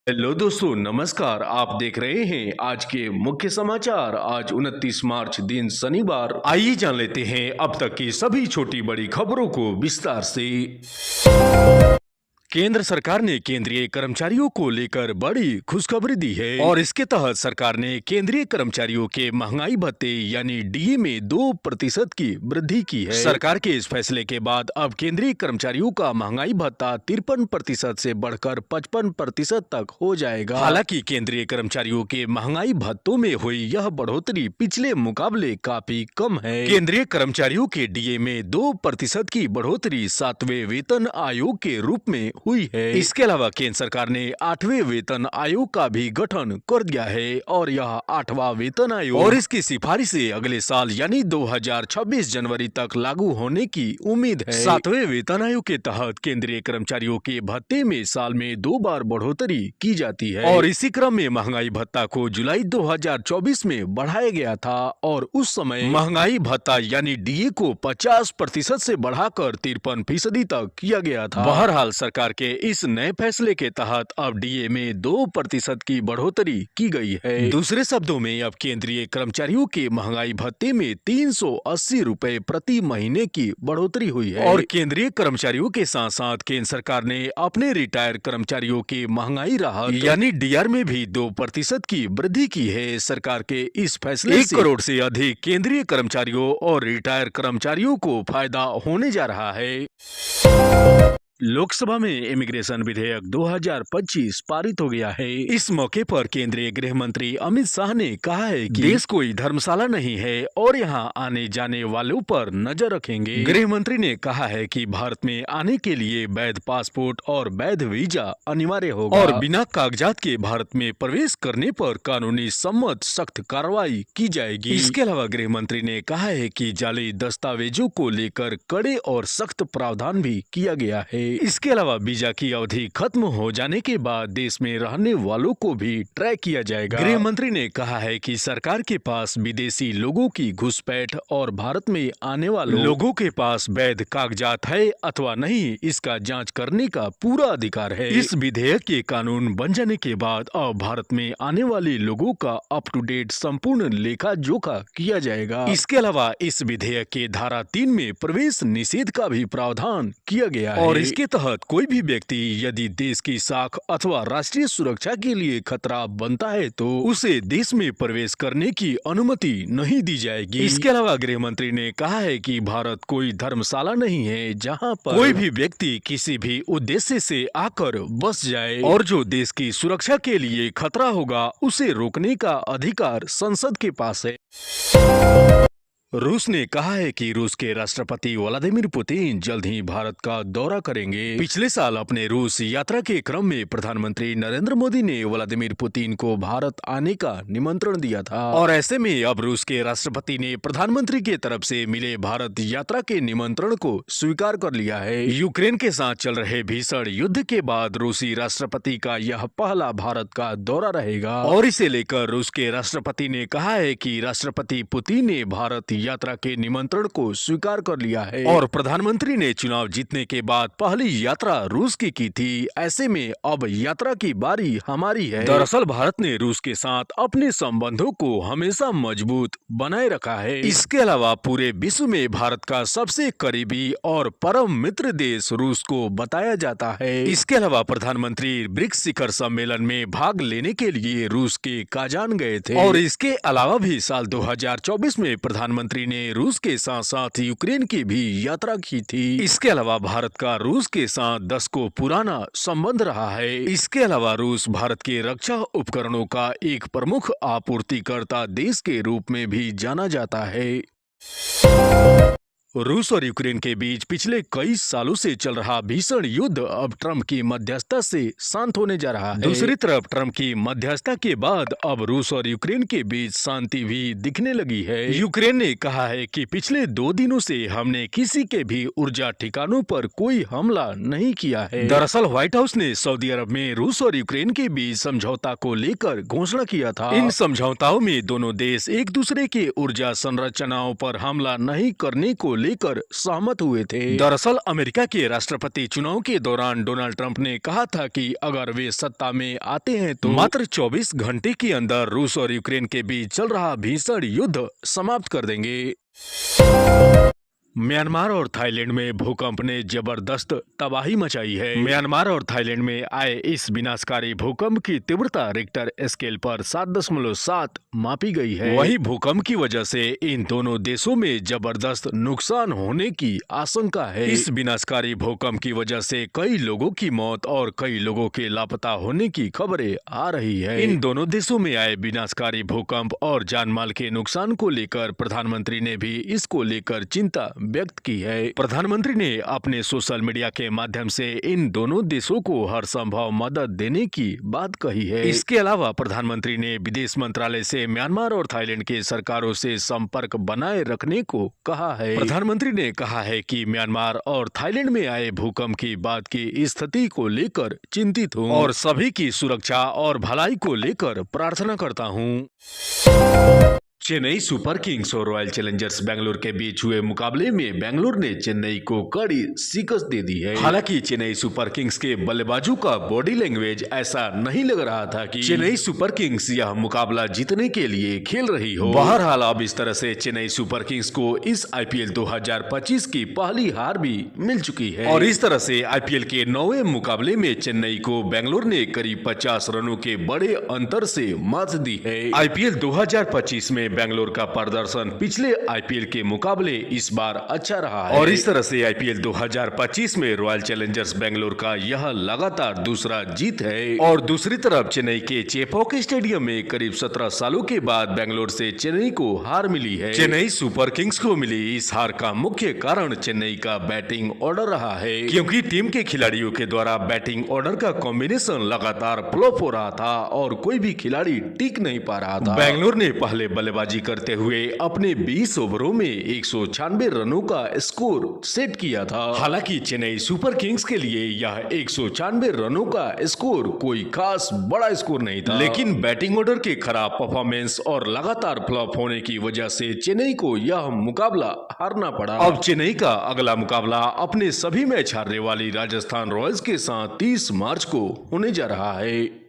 Hello दोस्तों, नमस्कार। आप देख रहे हैं आज के मुख्य समाचार। आज 29 मार्च दिन शनिवार। आइए जान लेते हैं अब तक की सभी छोटी बड़ी खबरों को विस्तार से। केंद्र सरकार ने केंद्रीय कर्मचारियों को लेकर बड़ी खुशखबरी दी है और इसके तहत सरकार ने केंद्रीय कर्मचारियों के महंगाई भत्ते यानी डीए में 2% की वृद्धि की है। सरकार के इस फैसले के बाद अब केंद्रीय कर्मचारियों का महंगाई भत्ता 53% से बढ़कर 55% तक हो जाएगा। हालांकि केंद्रीय कर्मचारियों के महंगाई भत्तों में हुई यह बढ़ोतरी पिछले मुकाबले काफी कम है। केंद्रीय कर्मचारियों के डीए में 2% की बढ़ोतरी 7वें वेतन आयोग के रूप में हुई है। इसके अलावा केंद्र सरकार ने 8वें वेतन आयोग का भी गठन कर दिया है और यह 8वां वेतन आयोग और इसकी सिफारिशें अगले साल यानी 2026 जनवरी तक लागू होने की उम्मीद है। 7वें वेतन आयोग के तहत केंद्रीय कर्मचारियों के भत्ते में साल में 2 बार बढ़ोतरी की जाती है और इसी क्रम में महंगाई भत्ता को जुलाई 2024 में बढ़ाया गया था और उस समय महंगाई भत्ता यानी डीए को 50% से बढ़ाकर 53% तक किया गया था। बहरहाल सरकार के इस नए फैसले के तहत अब डीए में 2% की बढ़ोतरी की गई है। दूसरे शब्दों में अब केंद्रीय कर्मचारियों के महंगाई भत्ते में 380 रुपए प्रति महीने की बढ़ोतरी हुई है और केंद्रीय कर्मचारियों के साथ साथ केंद्र सरकार ने अपने रिटायर कर्मचारियों के महंगाई राहत यानी डीआर में भी 2% की वृद्धि की है। सरकार के इस फैसले से 1 करोड़ से अधिक केंद्रीय कर्मचारियों और रिटायर कर्मचारियों को फायदा होने जा रहा है। लोकसभा में इमिग्रेशन विधेयक 2025 पारित हो गया है। इस मौके पर केंद्रीय गृह मंत्री अमित शाह ने कहा है कि देश कोई धर्मशाला नहीं है और यहां आने जाने वालों पर नजर रखेंगे। गृह मंत्री ने कहा है कि भारत में आने के लिए वैध पासपोर्ट और वैध वीजा अनिवार्य होगा और बिना कागजात के भारत में प्रवेश करने पर कानूनी सम्मत सख्त कार्रवाई की जाएगी। इसके अलावा गृह मंत्री ने कहा है कि जाली दस्तावेजों को लेकर कड़े और सख्त प्रावधान भी किया गया है। इसके अलावा वीजा की अवधि खत्म हो जाने के बाद देश में रहने वालों को भी ट्रैक किया जाएगा। गृह मंत्री ने कहा है कि सरकार के पास विदेशी लोगों की घुसपैठ और भारत में आने वाले लोगों के पास वैध कागजात है अथवा नहीं, इसका जांच करने का पूरा अधिकार है। इस विधेयक के कानून बन जाने के बाद अब भारत में आने वाले लोगों का अप टू डेट संपूर्ण लेखा जोखा किया जाएगा। इसके अलावा इस विधेयक के धारा 3 में प्रवेश निषेध का भी प्रावधान किया गया है और इसके तहत कोई भी व्यक्ति यदि देश की साख अथवा राष्ट्रीय सुरक्षा के लिए खतरा बनता है तो उसे देश में प्रवेश करने की अनुमति नहीं दी जाएगी। इसके अलावा गृह मंत्री ने कहा है कि भारत कोई धर्मशाला नहीं है जहां पर कोई भी व्यक्ति किसी भी उद्देश्य से आकर बस जाए और जो देश की सुरक्षा के लिए खतरा होगा उसे रोकने का अधिकार संसद के पास है। रूस ने कहा है कि रूस के राष्ट्रपति व्लादिमीर पुतिन जल्द ही भारत का दौरा करेंगे। पिछले साल अपने रूस यात्रा के क्रम में प्रधानमंत्री नरेंद्र मोदी ने व्लादिमीर पुतिन को भारत आने का निमंत्रण दिया था और ऐसे में अब रूस के राष्ट्रपति ने प्रधानमंत्री के तरफ से मिले भारत यात्रा के निमंत्रण को स्वीकार कर लिया है। यूक्रेन के साथ चल रहे भीषण युद्ध के बाद रूसी राष्ट्रपति का यह पहला भारत का दौरा रहेगा और इसे लेकर रूस के राष्ट्रपति ने कहा है कि राष्ट्रपति पुतिन ने भारत यात्रा के निमंत्रण को स्वीकार कर लिया है और प्रधानमंत्री ने चुनाव जीतने के बाद पहली यात्रा रूस की थी। ऐसे में अब यात्रा की बारी हमारी है। दरअसल भारत ने रूस के साथ अपने संबंधों को हमेशा मजबूत बनाए रखा है। इसके अलावा पूरे विश्व में भारत का सबसे करीबी और परम मित्र देश रूस को बताया जाता है। इसके अलावा प्रधानमंत्री ब्रिक्स शिखर सम्मेलन में भाग लेने के लिए रूस के काजान गए थे और इसके अलावा भी साल 2024 में प्रधानमंत्री ने रूस के साथ साथ यूक्रेन की भी यात्रा की थी। इसके अलावा भारत का रूस के साथ दशकों पुराना संबंध रहा है। इसके अलावा रूस भारत के रक्षा उपकरणों का एक प्रमुख आपूर्तिकर्ता देश के रूप में भी जाना जाता है। रूस और यूक्रेन के बीच पिछले कई सालों से चल रहा भीषण युद्ध अब ट्रंप की मध्यस्थता से शांत होने जा रहा है। दूसरी तरफ ट्रंप की मध्यस्थता के बाद अब रूस और यूक्रेन के बीच शांति भी दिखने लगी है। यूक्रेन ने कहा है कि पिछले 2 दिनों से हमने किसी के भी ऊर्जा ठिकानों पर कोई हमला नहीं किया है। दरअसल व्हाइट हाउस ने सऊदी अरब में रूस और यूक्रेन के बीच समझौता को लेकर घोषणा किया था। इन समझौताओं में दोनों देश एक दूसरे के ऊर्जा संरचनाओं पर हमला नहीं करने को लेकर सहमत हुए थे। दरअसल अमेरिका के राष्ट्रपति चुनाव के दौरान डोनाल्ड ट्रंप ने कहा था कि अगर वे सत्ता में आते हैं तो मात्र 24 घंटे के अंदर रूस और यूक्रेन के बीच चल रहा भीषण युद्ध समाप्त कर देंगे। म्यांमार और थाईलैंड में भूकंप ने जबरदस्त तबाही मचाई है। म्यांमार और थाईलैंड में आए इस विनाशकारी भूकंप की तीव्रता रिक्टर स्केल पर 7.7 मापी गई है। वहीं भूकंप की वजह से इन दोनों देशों में जबरदस्त नुकसान होने की आशंका है। इस विनाशकारी भूकंप की वजह से कई लोगों की मौत और कई लोगों के लापता होने की खबरें आ रही है। इन दोनों देशों में आए विनाशकारी भूकंप और जानमाल के नुकसान को लेकर प्रधानमंत्री ने भी इसको लेकर चिंता व्यक्त की है। प्रधानमंत्री ने अपने सोशल मीडिया के माध्यम से इन दोनों देशों को हर संभव मदद देने की बात कही है। इसके अलावा प्रधानमंत्री ने विदेश मंत्रालय से म्यांमार और थाईलैंड के सरकारों से संपर्क बनाए रखने को कहा है। प्रधानमंत्री ने कहा है कि म्यांमार और थाईलैंड में आए भूकंप की बाद की स्थिति को लेकर चिंतित हूँ और सभी की सुरक्षा और भलाई को लेकर प्रार्थना करता हूँ। चेन्नई सुपर किंग्स और रॉयल चैलेंजर्स बेंगलोर के बीच हुए मुकाबले में बेंगलोर ने चेन्नई को कड़ी शिकस्त दे दी है। हालांकि चेन्नई सुपर किंग्स के बल्लेबाजों का बॉडी लैंग्वेज ऐसा नहीं लग रहा था कि चेन्नई सुपर किंग्स यह मुकाबला जीतने के लिए खेल रही हो। बहरहाल अब इस तरह से चेन्नई सुपर किंग्स को इस IPL 2025 की पहली हार भी मिल चुकी है और इस तरह से IPL के 9वें मुकाबले में चेन्नई को बेंगलोर ने करीब 50 रनों के बड़े अंतर से मात दी है। IPL 2025 में बेंगलोर का प्रदर्शन पिछले IPL के मुकाबले इस बार अच्छा रहा है और इस तरह से IPL 2025 में रॉयल चैलेंजर्स बेंगलोर का यह लगातार दूसरा जीत है। और दूसरी तरफ चेन्नई के चेपॉक स्टेडियम में करीब 17 सालों के बाद बेंगलोर से चेन्नई को हार मिली है। चेन्नई सुपर किंग्स को मिली इस हार का मुख्य कारण चेन्नई का बैटिंग ऑर्डर रहा है, क्योंकि टीम के खिलाड़ियों के द्वारा बैटिंग ऑर्डर का कॉम्बिनेशन लगातार फ्लॉप हो रहा था और कोई भी खिलाड़ी टिक नहीं पा रहा था। बेंगलोर ने पहले बल्लेबाजी करते हुए अपने 20 ओवरों में 196 रनों का स्कोर सेट किया था। हालांकि चेन्नई सुपर किंग्स के लिए यह 196 रनों का स्कोर कोई खास बड़ा स्कोर नहीं था, लेकिन बैटिंग ऑर्डर के खराब परफॉर्मेंस और लगातार फ्लॉप होने की वजह से चेन्नई को यह मुकाबला हारना पड़ा। अब चेन्नई का अगला मुकाबला अपने सभी मैच हारने वाली राजस्थान रॉयल्स के साथ 30 मार्च को होने जा रहा है।